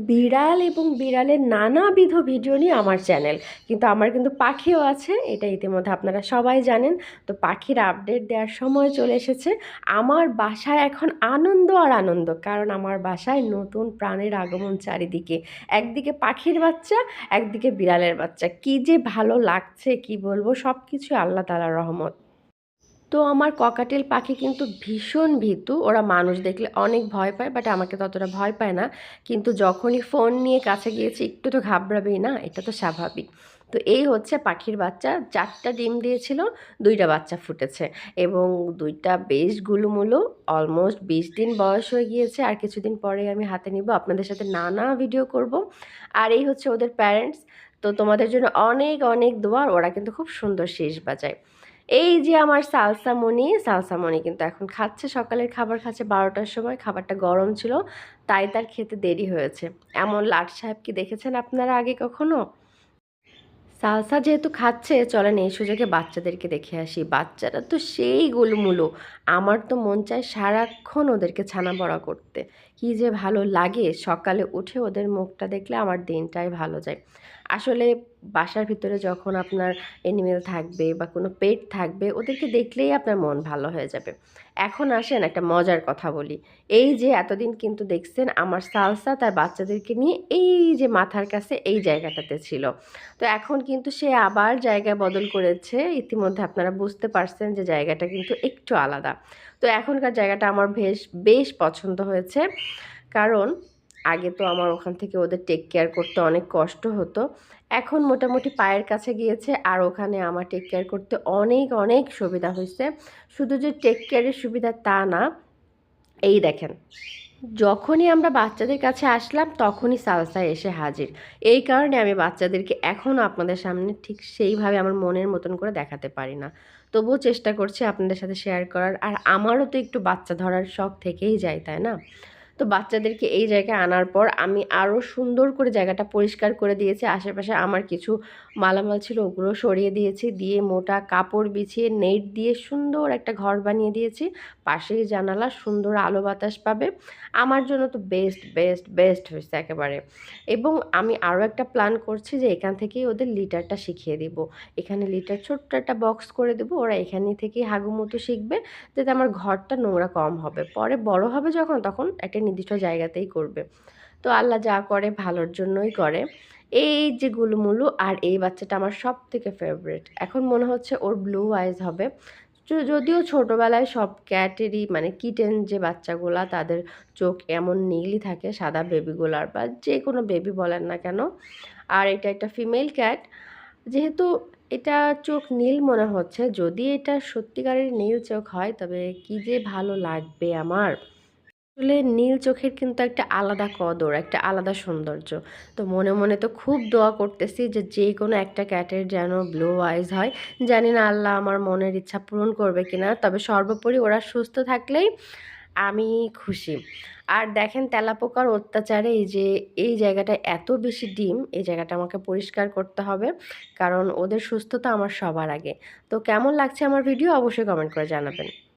বিড়াল এবং বিড়ালের নানাবিধ ভিডিও নিয়ে আমার চ্যানেল, কিন্তু আমার কিন্তু পাখিও আছে, এটা ইতিমধ্যে আপনারা সবাই জানেন। তো পাখির আপডেট দেওয়ার সময় চলে এসেছে। আমার বাসায় এখন আনন্দ আর আনন্দ, কারণ আমার বাসায় নতুন প্রাণের আগমন চারিদিকে। একদিকে পাখির বাচ্চা, একদিকে বিড়ালের বাচ্চা, কি যে ভালো লাগছে কি বলবো, সব কিছু আল্লাহ তাআলার রহমত। তো আমার ককাটেল পাখি কিন্তু ভীষণ ভীতু, ওরা মানুষ দেখলে অনেক ভয় পায়, বাট আমাকে ততটা ভয় পায় না। কিন্তু যখনই ফোন নিয়ে কাছে গিয়েছি একটু তো ঘাবড়াবেই না, এটা তো স্বাভাবিক। তো এই হচ্ছে পাখির বাচ্চা, 4টা ডিম দিয়েছিল, 2টা বাচ্চা ফুটেছে এবং 2টা বেশ গুলুমুলু। অলমোস্ট 20 দিন বয়স হয়ে গিয়েছে, আর কিছুদিন পরে আমি হাতে নিব, আপনাদের সাথে নানা ভিডিও করব। আর এই হচ্ছে ওদের প্যারেন্টস। তো তোমাদের জন্য অনেক অনেক দোয়া, আর ওরা কিন্তু খুব সুন্দর শেষ বাজায়। এই যে আমার সালসামণি কিন্তু এখন খাচ্ছে, সকালের খাবার খাচ্ছে 12টার সময়, খাবারটা গরম ছিল তাই তার খেতে দেরি হয়েছে। এমন লাট সাহেব কি দেখেছেন আপনারা আগে কখনো? সালসা যেহেতু খাচ্ছে, চলেন এই সুযোগে বাচ্চাদেরকে দেখে আসি। বাচ্চারা তো সেই গোলুমুলু, আমার তো মন চায় সারাক্ষণ ওদেরকে ছানা বড়া করতে। কি যে ভালো লাগে, সকালে উঠে ওদের মুখটা দেখলে আমার দিনটাই ভালো যায়। আসলে বাসার ভিতরে যখন আপনার এনিমেল থাকবে বা কোনো পেট থাকবে, ওদেরকে দেখলেই আপনার মন ভালো হয়ে যাবে। এখন আসেন একটা মজার কথা বলি। এই যে এতদিন কিন্তু দেখছেন আমার সালসা তার বাচ্চাদেরকে নিয়ে এই যে মাথার কাছে এই জায়গাটাতে ছিল। তো এখন কিন্তু সে আবার জায়গা বদল করেছে। ইতিমধ্যে আপনারা বুঝতে পারছেন যে জায়গাটা কিন্তু একটু আলাদা। তো এখনকার জায়গাটা আমার বেশ পছন্দ হয়েছে। কারণ আগে তো আমার ওখান থেকে ওদের টেক কেয়ার করতে অনেক কষ্ট হতো। এখন মোটামুটি পায়ের কাছে গিয়েছে, আর ওখানে আমার টেক কেয়ার করতে অনেক অনেক সুবিধা হইছে। শুধু যে টেক কেয়ারের সুবিধা তা না, এই দেখেন, যখনই আমরা বাচ্চাদের কাছে আসলাম তখনই সালসা এসে হাজির। এই কারণে আমি বাচ্চাদেরকে এখনও আপনাদের সামনে ঠিক সেইভাবে আমার মনের মতন করে দেখাতে পারি না। তবুও চেষ্টা করছি আপনাদের সাথে শেয়ার করার। আর আমারও তো একটু বাচ্চা ধরার শখ থেকেই যায়, তাই না? তো বাচ্চাদেরকে এই জায়গায় আনার পর আমি আরও সুন্দর করে জায়গাটা পরিষ্কার করে দিয়েছি। আশেপাশে আমার কিছু মালামাল ছিল, ওগুলো সরিয়ে দিয়েছি, দিয়ে মোটা কাপড় বিছিয়ে নেট দিয়ে সুন্দর একটা ঘর বানিয়ে দিয়েছি। পাশেই জানালা, সুন্দর আলো বাতাস পাবে। আমার জন্য তো বেস্ট বেস্ট বেস্ট হয়েছে একেবারে। এবং আমি আরও একটা প্ল্যান করছি যে এখান থেকেই ওদের লিটারটা শিখিয়ে দিব। এখানে লিটার ছোট্ট একটা বক্স করে দেবো, ওরা এখানে থেকেই হাগুমুতু শিখবে, যাতে আমার ঘরটা নোংরা কম হবে। পরে বড় হবে যখন, তখন একটা নির্দিষ্ট জায়গাতেই করবে। তো আল্লাহ যা করে ভালোর জন্যই করে। এই যে গুলুমুলু আর এই বাচ্চাটা আমার সব থেকে ফেভারিট। এখন মনে হচ্ছে ওর ব্লু আইজ হবে। যদিও ছোটোবেলায় সব ক্যাটেরই মানে কিটেন যে বাচ্চাগুলা, তাদের চোখ এমন নীলই থাকে, সাদা বেবিগুলার বা যে কোনো বেবি বলেন না কেন। আর এটা একটা ফিমেল ক্যাট, যেহেতু এটা চোখ নীল মনে হচ্ছে, যদি এটা সত্যিকারের নীল চোখ হয় তবে কি যে ভালো লাগবে আমার। আসলে নীল চোখের কিন্তু একটা আলাদা কদর, একটা আলাদা সৌন্দর্য। তো মনে মনে তো খুব দোয়া করতেছি যে যে কোনো একটা ক্যাটের যেন ব্লু আইজ হয়। জানি না আল্লাহ আমার মনের ইচ্ছা পূরণ করবে কিনা, তবে সর্বোপরি ওরা সুস্থ থাকলেই আমি খুশি। আর দেখেন তেলাপোকার অত্যাচারে এই যে এই জায়গাটায় এত বেশি ডিম, এই জায়গাটা আমাকে পরিষ্কার করতে হবে, কারণ ওদের সুস্থতা আমার সবার আগে। তো কেমন লাগছে আমার ভিডিও অবশ্যই কমেন্ট করে জানাবেন।